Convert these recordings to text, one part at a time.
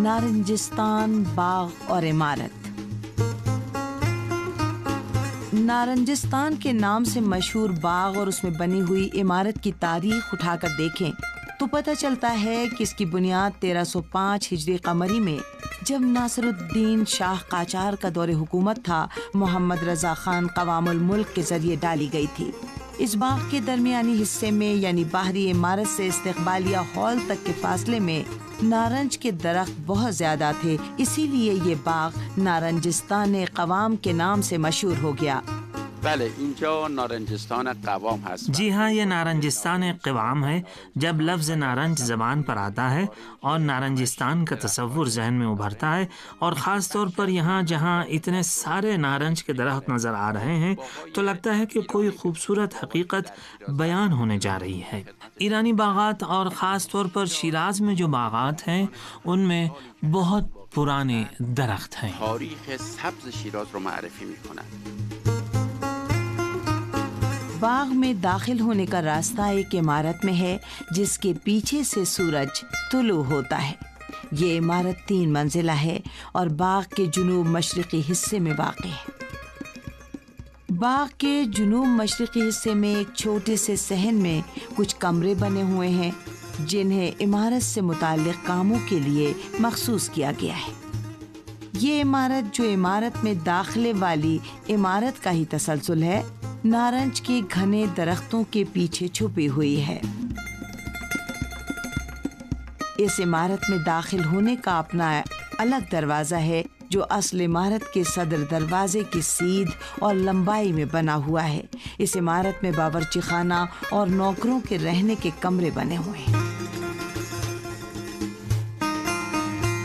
نارنجستان باغ اور عمارت۔ نارنجستان کے نام سے مشہور باغ اور اس میں بنی ہوئی عمارت کی تاریخ اٹھا کر دیکھیں تو پتہ چلتا ہے کہ اس کی بنیاد 1305 ہجری قمری میں جب ناصر الدین شاہ قاجار کا دور حکومت تھا، محمد رضا خان قوام الملک کے ذریعے ڈالی گئی تھی۔ اس باغ کے درمیانی حصے میں یعنی باہری عمارت سے استقبالیہ ہال تک کے فاصلے میں نارنج کے درخت بہت زیادہ تھے، اسی لیے یہ باغ نارنجستان قوام کے نام سے مشہور ہو گیا۔ بله اینجا نارنجستان قوام هست۔ جی ہاں، یہ نارنجستان قوام ہے۔ جب لفظ نارنج زبان پر آتا ہے اور نارنجستان کا تصور ذہن میں ابھرتا ہے، اور خاص طور پر یہاں جہاں اتنے سارے نارنج کے درخت نظر آ رہے ہیں، تو لگتا ہے کہ کوئی خوبصورت حقیقت بیان ہونے جا رہی ہے۔ ایرانی باغات اور خاص طور پر شیراز میں جو باغات ہیں ان میں بہت پرانے درخت ہیں۔ تاریخ سبز شیراز رو معرفی میکنند۔ باغ میں داخل ہونے کا راستہ ایک عمارت میں ہے جس کے پیچھے سے سورج طلوع ہوتا ہے۔ یہ عمارت 3 منزلہ ہے اور باغ کے جنوب مشرقی حصے میں واقع ہے۔ باغ کے جنوب مشرقی حصے میں ایک چھوٹے سے صحن میں کچھ کمرے بنے ہوئے ہیں جنہیں عمارت سے متعلق کاموں کے لیے مخصوص کیا گیا ہے۔ یہ عمارت جو عمارت میں داخلے والی عمارت کا ہی تسلسل ہے، نارنج کے گھنے درختوں کے پیچھے چھپی ہوئی ہے۔ اس عمارت میں داخل ہونے کا اپنا الگ دروازہ ہے جو اصل عمارت کے صدر دروازے کی سیدھ اور لمبائی میں بنا ہوا ہے۔ اس عمارت میں باورچی خانہ اور نوکروں کے رہنے کے کمرے بنے ہوئے ہیں۔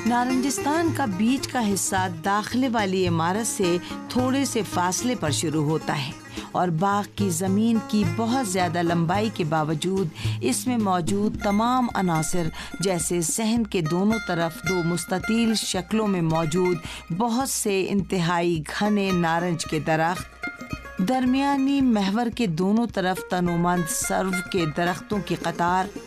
نارنجستان کا بیچ کا حصہ داخلے والی عمارت سے تھوڑے سے فاصلے پر شروع ہوتا ہے اور باغ کی زمین کی بہت زیادہ لمبائی کے باوجود اس میں موجود تمام عناصر جیسے صحن کے دونوں طرف 2 مستطیل شکلوں میں موجود بہت سے انتہائی گھنے نارنج کے درخت، درمیانی محور کے دونوں طرف تنومند سرو کے درختوں کی قطار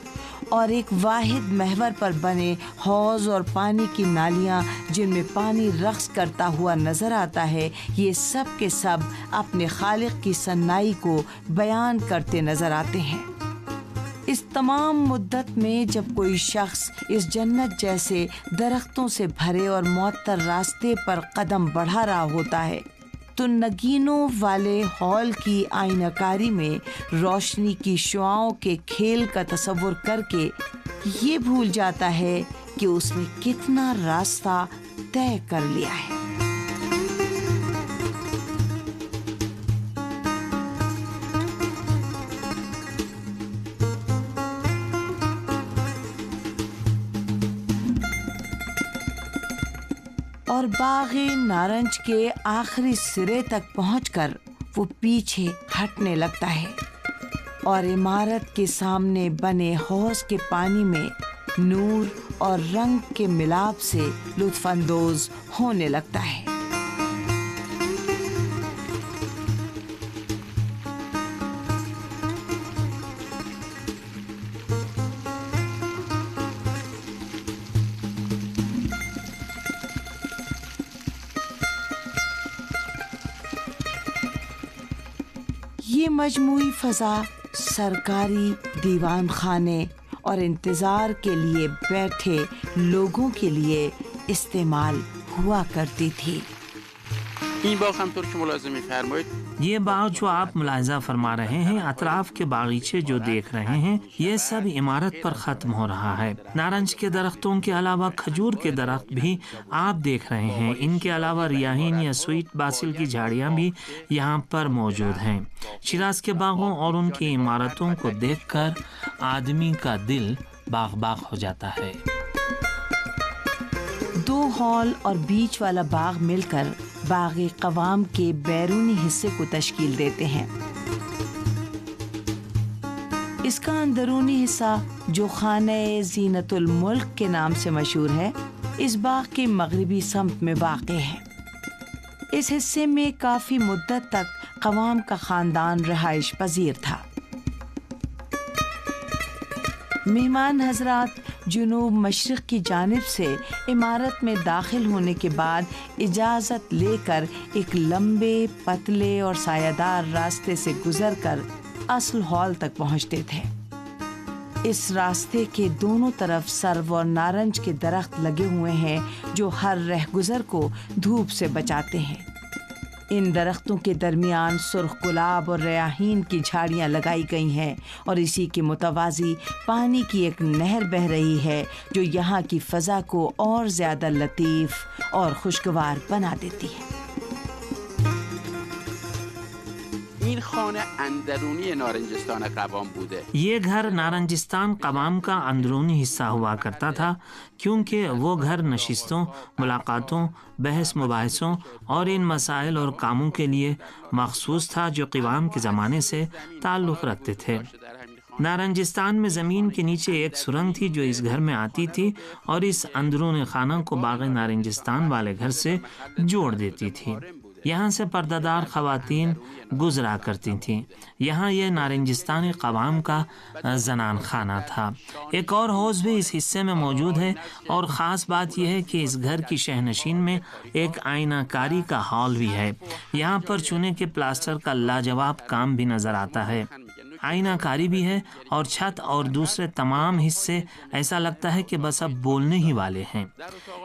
اور ایک واحد محور پر بنے حوض اور پانی کی نالیاں جن میں پانی رقص کرتا ہوا نظر آتا ہے، یہ سب کے سب اپنے خالق کی صنائی کو بیان کرتے نظر آتے ہیں۔ اس تمام مدت میں جب کوئی شخص اس جنت جیسے درختوں سے بھرے اور معطر راستے پر قدم بڑھا رہا ہوتا ہے تو نگینوں والے ہال کی آئینہ کاری میں روشنی کی شعاؤں کے کھیل کا تصور کر کے یہ بھول جاتا ہے کہ اس نے کتنا راستہ طے کر لیا ہے۔ اور باغ نارنج کے آخری سرے تک پہنچ کر وہ پیچھے ہٹنے لگتا ہے اور عمارت کے سامنے بنے حوض کے پانی میں نور اور رنگ کے ملاپ سے لطف اندوز ہونے لگتا ہے۔ یہ مجموعی فضا سرکاری دیوان خانے اور انتظار کے لیے بیٹھے لوگوں کے لیے استعمال ہوا کرتی تھی۔ این باغ همطور که ملاحظه می‌فرمایید یہ باغ جو آپ ملاحظہ فرما رہے ہیں، اطراف کے باغیچے جو دیکھ رہے ہیں، یہ سب عمارت پر ختم ہو رہا ہے۔ نارنج کے درختوں کے علاوہ کھجور کے درخت بھی آپ دیکھ رہے ہیں۔ ان کے علاوہ ریاحین یا سویٹ باسل کی جھاڑیاں بھی یہاں پر موجود ہیں۔ شیراز کے باغوں اور ان کی عمارتوں کو دیکھ کر آدمی کا دل باغ باغ ہو جاتا ہے۔ 2 ہال اور بیچ والا باغ مل کر باغ قوام کے بیرونی حصے کو تشکیل دیتے ہیں۔ اس کا اندرونی حصہ جو خانہ زینت الملک کے نام سے مشہور ہے، اس باغ کے مغربی سمت میں واقع ہے۔ اس حصے میں کافی مدت تک قوام کا خاندان رہائش پذیر تھا۔ مہمان حضرات جنوب مشرق کی جانب سے عمارت میں داخل ہونے کے بعد اجازت لے کر ایک لمبے پتلے اور سایہ دار راستے سے گزر کر اصل ہال تک پہنچتے تھے۔ اس راستے کے دونوں طرف سرو اور نارنج کے درخت لگے ہوئے ہیں جو ہر رہگزر کو دھوپ سے بچاتے ہیں۔ ان درختوں کے درمیان سرخ گلاب اور ریاحین کی جھاڑیاں لگائی گئی ہیں اور اسی کے متوازی پانی کی ایک نہر بہہ رہی ہے جو یہاں کی فضا کو اور زیادہ لطیف اور خوشگوار بنا دیتی ہے۔ این خانه اندرونی نارنجستان قوام بوده. یہ گھر نارنجستان قوام کا اندرونی حصہ ہوا کرتا تھا کیونکہ وہ گھر نشستوں، ملاقاتوں، بحث مباحثوں اور ان مسائل اور کاموں کے لیے مخصوص تھا جو قوام کے زمانے سے تعلق رکھتے تھے۔ نارنجستان میں زمین کے نیچے ایک سرنگ تھی جو اس گھر میں آتی تھی اور اس اندرون خانہ کو باغ نارنجستان والے گھر سے جوڑ دیتی تھی۔ یہاں سے پردہ دار خواتین گزرا کرتی تھیں۔ یہاں یہ نارنجستانی قوام کا زنان خانہ تھا۔ ایک اور حوض بھی اس حصے میں موجود ہے اور خاص بات یہ ہے کہ اس گھر کی شہنشین میں ایک آئینہ کاری کا ہال بھی ہے۔ یہاں پر چونے کے پلاسٹر کا لاجواب کام بھی نظر آتا ہے۔ آئینہ کاری بھی ہے اور چھت اور دوسرے تمام حصے ایسا لگتا ہے کہ بس اب بولنے ہی والے ہیں۔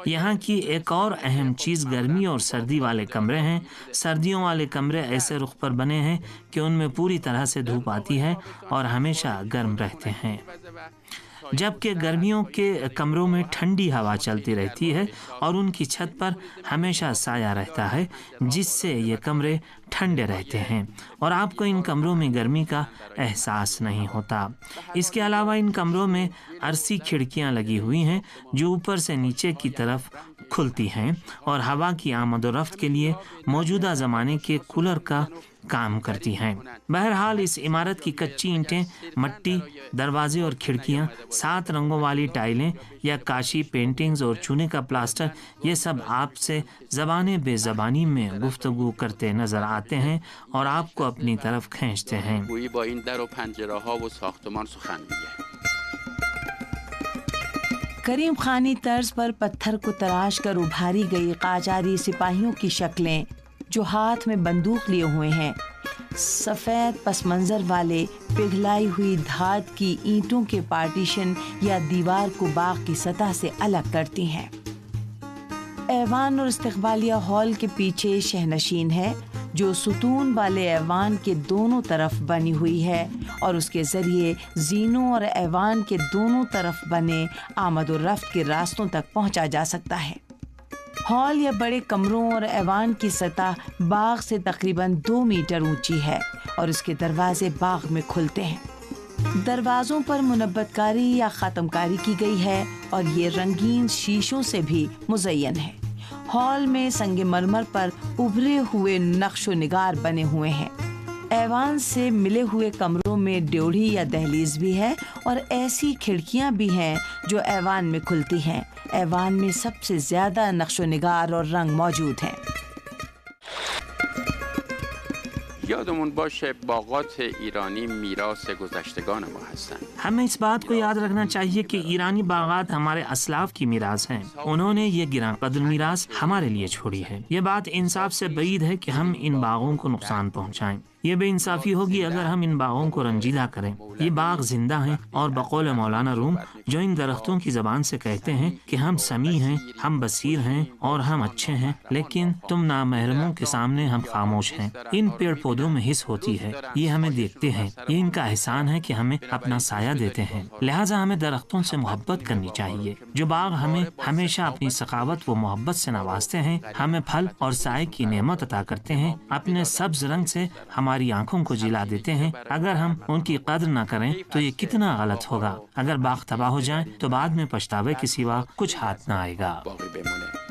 یہاں کی ایک اور اہم چیز گرمی اور سردی والے کمرے ہیں۔ سردیوں والے کمرے ایسے رخ پر بنے ہیں کہ ان میں پوری طرح سے دھوپ آتی ہے اور ہمیشہ گرم رہتے ہیں، جبکہ گرمیوں کے کمروں میں ٹھنڈی ہوا چلتی رہتی ہے اور ان کی چھت پر ہمیشہ سایہ رہتا ہے جس سے یہ کمرے ٹھنڈے رہتے ہیں اور آپ کو ان کمروں میں گرمی کا احساس نہیں ہوتا۔ اس کے علاوہ ان کمروں میں عرصی کھڑکیاں لگی ہوئی ہیں جو اوپر سے نیچے کی طرف کھلتی ہیں اور ہوا کی آمد و رفت کے لیے موجودہ زمانے کے کولر کا کام کرتی ہیں۔ بہرحال اس عمارت کی کچی اینٹیں، مٹی، دروازے اور کھڑکیاں، 7 رنگوں والی ٹائلیں یا کاشی پینٹنگز اور چونے کا پلاسٹر، یہ سب آپ سے زبان بے زبانی میں گفتگو کرتے نظر آتے ہیں اور آپ کو اپنی طرف کھینچتے ہیں۔ گویی با این در و پنجره‌ها و ساختمان سخن میگه. کریم خانی طرز پر پتھر کو تراش کر ابھاری گئی قاجاری سپاہیوں کی شکلیں جو ہاتھ میں بندوق لیے ہوئے ہیں، سفید پس منظر والے پگھلائی ہوئی دھات کی اینٹوں کے پارٹیشن یا دیوار کو باغ کی سطح سے الگ کرتی ہیں۔ ایوان اور استقبالیہ ہال کے پیچھے شہنشین ہے جو ستون والے ایوان کے دونوں طرف بنی ہوئی ہے اور اس کے ذریعے زینوں اور ایوان کے دونوں طرف بنے آمد و رفت کے راستوں تک پہنچا جا سکتا ہے۔ ہال یا بڑے کمروں اور ایوان کی سطح باغ سے تقریباً 2 میٹر اونچی ہے اور اس کے دروازے باغ میں کھلتے ہیں۔ دروازوں پر منبت کاری یا ختم کاری کی گئی ہے اور یہ رنگین شیشوں سے بھی مزین ہے۔ ہال میں سنگ مرمر پر ابھرے ہوئے نقش و نگار بنے ہوئے ہیں۔ ایوان سے ملے ہوئے کمروں میں ڈیوڑھی یا دہلیز بھی ہے اور ایسی کھڑکیاں بھی ہیں جو ایوان میں کھلتی ہیں۔ ایوان میں سب سے زیادہ نقش و نگار اور رنگ موجود ہیں۔ یادمون باشه باغات ایرانی میراث گذشتگان ما هستند. ہمیں اس بات کو یاد رکھنا چاہیے کہ ایرانی باغات ہمارے اسلاف کی میراث ہیں۔ انہوں نے یہ گراں قدر میراث ہمارے لیے چھوڑی ہے۔ یہ بات انصاف سے بعید ہے کہ ہم ان باغوں کو نقصان پہنچائیں۔ یہ بے انصافی ہوگی اگر ہم ان باغوں کو رنجیدہ کریں۔ یہ باغ زندہ ہیں اور بقول مولانا روم جو ان درختوں کی زبان سے کہتے ہیں کہ ہم سمیع ہیں، ہم بصیر ہیں اور ہم اچھے ہیں، لیکن تم نامحرموں کے سامنے ہم خاموش ہیں۔ ان پیڑ پودوں میں حس ہوتی ہے، یہ ہمیں دیکھتے ہیں، یہ ان کا احسان ہے کہ ہمیں اپنا سایہ دیتے ہیں۔ لہٰذا ہمیں درختوں سے محبت کرنی چاہیے۔ جو باغ ہمیں ہمیشہ اپنی سخاوت و محبت سے نوازتے ہیں، ہمیں پھل اور سائے کی نعمت عطا کرتے ہیں، اپنے سبز رنگ سے ہماری آنکھوں کو جلا دیتے ہیں۔ اگر ہم ان کی قدر نہ کریں تو یہ کتنا غلط ہوگا۔ اگر باغ تباہ ہو جائیں تو بعد میں پچھتاوے کے سوا کچھ ہاتھ نہ آئے گا۔ باقی بمونه.